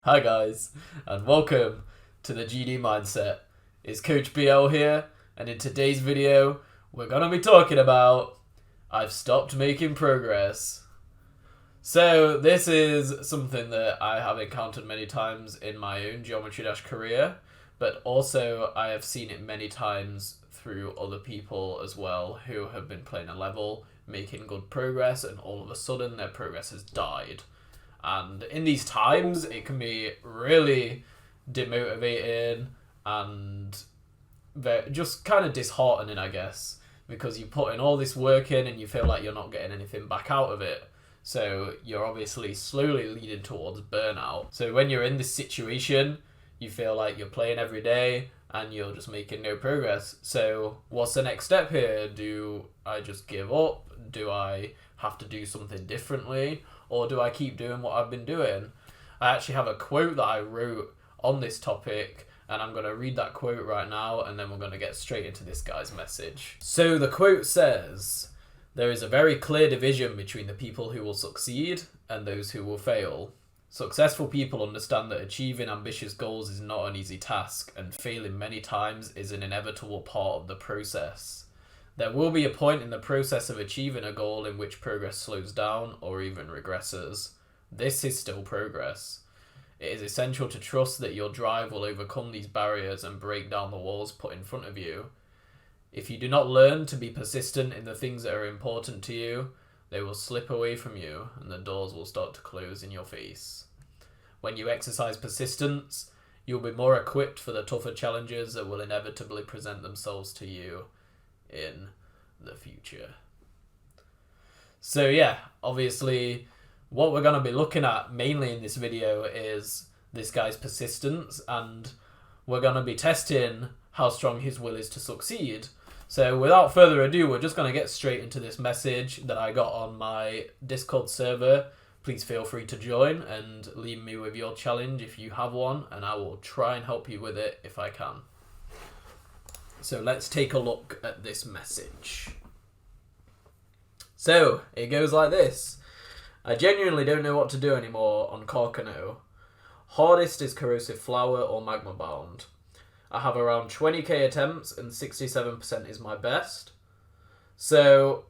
Hi guys, and welcome to the GD Mindset. It's Coach BL here, and in today's video, we're gonna be talking about I've stopped making progress. So this is something that I have encountered many times in my own Geometry Dash career, but also I have seen it many times through other people as well who have been playing a level, making good progress, and all of a sudden their progress has died. And in these times, it can be really demotivating and just kind of disheartening, I guess, because you put in all this work in and you feel like you're not getting anything back out of it. So you're obviously slowly leading towards burnout. So when you're in this situation, you feel like you're playing every day and you're just making no progress. So what's the next step here? Do I just give up? Do I have to do something differently? Or do I keep doing what I've been doing? I actually have a quote that I wrote on this topic, and I'm going to read that quote right now, and then we're going to get straight into this guy's message. So the quote says, "There is a very clear division between the people who will succeed and those who will fail. Successful people understand that achieving ambitious goals is not an easy task, and failing many times is an inevitable part of the process. There will be a point in the process of achieving a goal in which progress slows down or even regresses. This is still progress. It is essential to trust that your drive will overcome these barriers and break down the walls put in front of you. If you do not learn to be persistent in the things that are important to you, they will slip away from you and the doors will start to close in your face. When you exercise persistence, you'll be more equipped for the tougher challenges that will inevitably present themselves to you in the future." So yeah, obviously what we're going to be looking at mainly in this video is this guy's persistence, and we're going to be testing how strong his will is to succeed. So without further ado, we're just going to get straight into this message that I got on my Discord server. Please feel free to join and leave me with your challenge if you have one, and I will try and help you with it if I can. So let's take a look at this message. So it goes like this. "I genuinely don't know what to do anymore on Carcano. Hardest is Corrosive Flower or Magma Bound. I have around 20k attempts and 67% is my best." So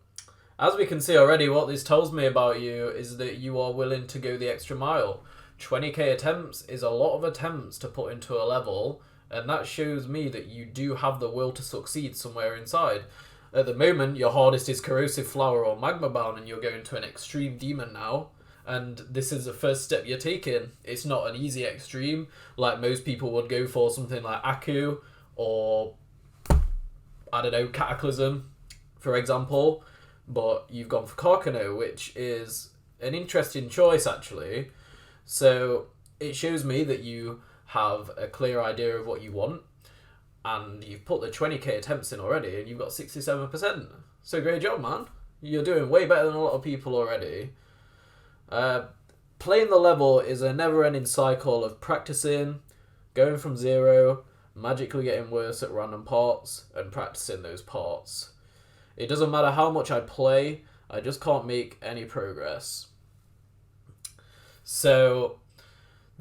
as we can see already, what this tells me about you is that you are willing to go the extra mile. 20k attempts is a lot of attempts to put into a level, and that shows me that you do have the will to succeed somewhere inside. At the moment, your hardest is Corrosive Flower or Magma Bound, and you're going to an extreme demon now. And this is the first step you're taking. It's not an easy extreme, like most people would go for something like Aku, or, I don't know, Cataclysm, for example. But you've gone for Carcano, which is an interesting choice, actually. So it shows me that you have a clear idea of what you want, and you've put the 20k attempts in already, and you've got 67%. So great job, man. You're doing way better than a lot of people already. Playing the level is a never-ending cycle of practicing, going from zero, magically getting worse at random parts, and practicing those parts. It doesn't matter how much I play, I just can't make any progress. So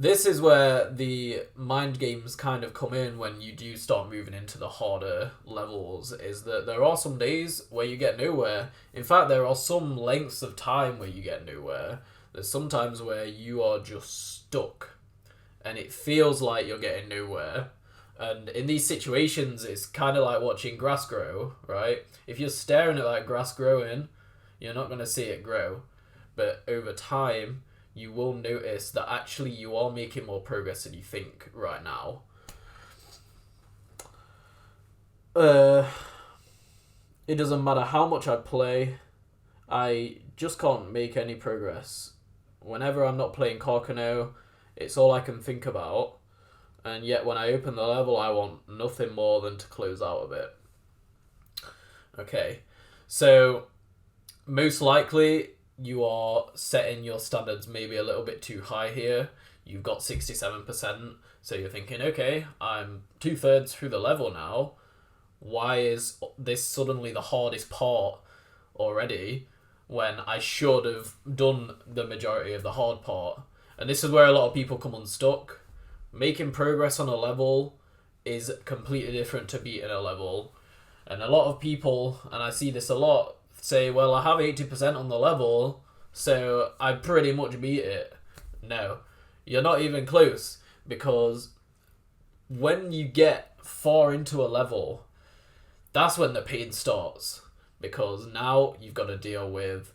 this is where the mind games kind of come in when you do start moving into the harder levels, is that there are some days where you get nowhere. In fact, there are some lengths of time where you get nowhere. There's some times where you are just stuck and it feels like you're getting nowhere. And in these situations, it's kind of like watching grass grow, right? If you're staring at that grass growing, you're not going to see it grow. But over time, you will notice that actually you are making more progress than you think right now. It doesn't matter how much I play, I just can't make any progress. Whenever I'm not playing Carcano, it's all I can think about. And yet when I open the level, I want nothing more than to close out of it. Okay, so most likely you are setting your standards maybe a little bit too high here. You've got 67%, so you're thinking, okay, I'm 2/3 through the level now. Why is this suddenly the hardest part already when I should have done the majority of the hard part? And this is where a lot of people come unstuck. Making progress on a level is completely different to beating a level. And a lot of people, and I see this a lot, say, well, I have 80% on the level, so I pretty much beat it. No, you're not even close, because when you get far into a level, that's when the pain starts, because now you've got to deal with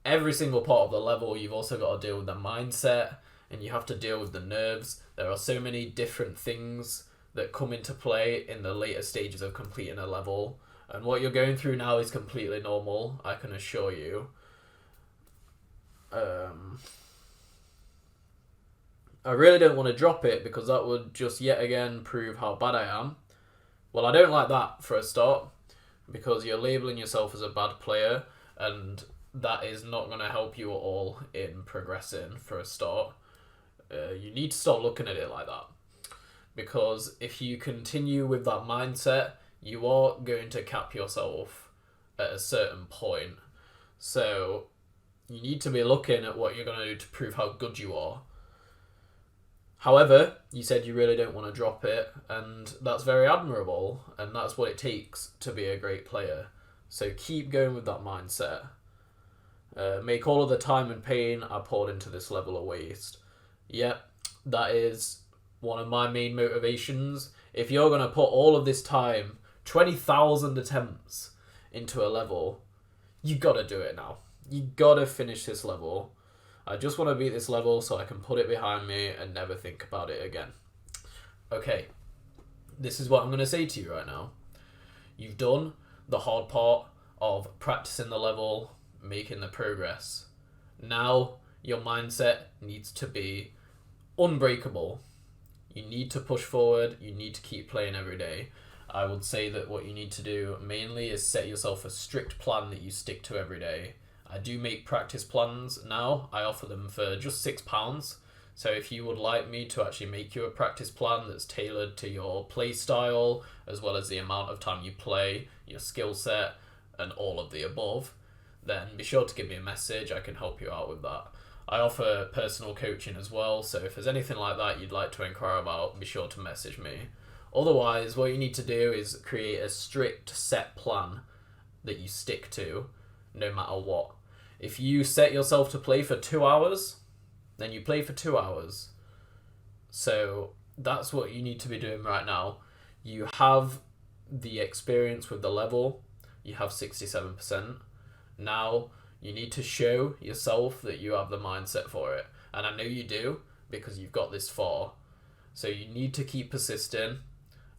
every single part of the level. You've also got to deal with the mindset, and you have to deal with the nerves. There are so many different things that come into play in the later stages of completing a level, and what you're going through now is completely normal, I can assure you. I really don't want to drop it, because that would just yet again prove how bad I am. Well, I don't like that for a start, because you're labelling yourself as a bad player, and that is not going to help you at all in progressing for a start. You need to start looking at it like that, because if you continue with that mindset, you are going to cap yourself at a certain point. So you need to be looking at what you're going to do to prove how good you are. However, you said you really don't want to drop it, and that's very admirable, and that's what it takes to be a great player. So keep going with that mindset. Make all of the time and pain I poured into this level a waste. Yep, that is one of my main motivations. If you're going to put all of this time, 20,000 attempts into a level, you got to do it now. You got to finish this level. I just want to beat this level so I can put it behind me and never think about it again. Okay, this is what I'm going to say to you right now. You've done the hard part of practicing the level, making the progress. Now your mindset needs to be unbreakable. You need to push forward. You need to keep playing every day. I would say that what you need to do mainly is set yourself a strict plan that you stick to every day. I do make practice plans now. I offer them for just £6. So if you would like me to actually make you a practice plan that's tailored to your play style, as well as the amount of time you play, your skill set, and all of the above, then be sure to give me a message. I can help you out with that. I offer personal coaching as well, so if there's anything like that you'd like to inquire about, be sure to message me. Otherwise, what you need to do is create a strict set plan that you stick to, no matter what. If you set yourself to play for 2 hours, then you play for 2 hours. So that's what you need to be doing right now. You have the experience with the level. You have 67%. Now you need to show yourself that you have the mindset for it. And I know you do, because you've got this far. So you need to keep persisting.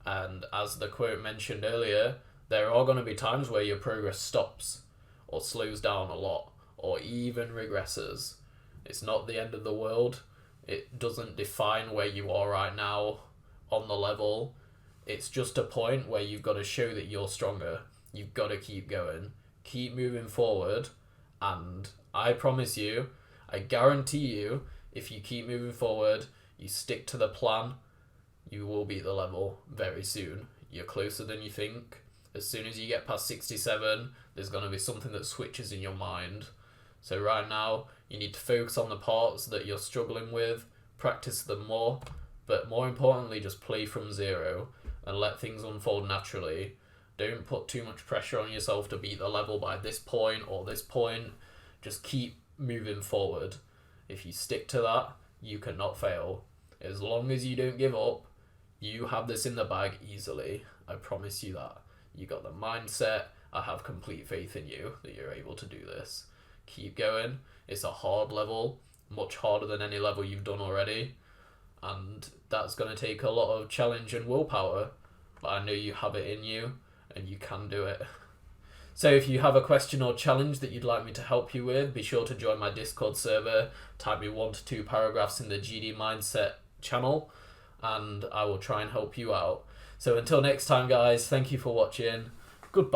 And as the quote mentioned earlier, there are going to be times where your progress stops, or slows down a lot, or even regresses. It's not the end of the world. It doesn't define where you are right now on the level. It's just a point where you've got to show that you're stronger. You've got to keep going. Keep moving forward. And I promise you, I guarantee you, if you keep moving forward, you stick to the plan, you will beat the level very soon. You're closer than you think. As soon as you get past 67, there's going to be something that switches in your mind. So right now, you need to focus on the parts that you're struggling with, practice them more, but more importantly, just play from zero and let things unfold naturally. Don't put too much pressure on yourself to beat the level by this point or this point. Just keep moving forward. If you stick to that, you cannot fail. As long as you don't give up, you have this in the bag easily. I promise you that. You got the mindset. I have complete faith in you that you're able to do this. Keep going. It's a hard level, much harder than any level you've done already, and that's going to take a lot of challenge and willpower, but I know you have it in you and you can do it. So if you have a question or challenge that you'd like me to help you with, be sure to join my Discord server. Type me 1 to 2 paragraphs in the GD Mindset channel and I will try and help you out. So until next time, guys, thank you for watching. Goodbye.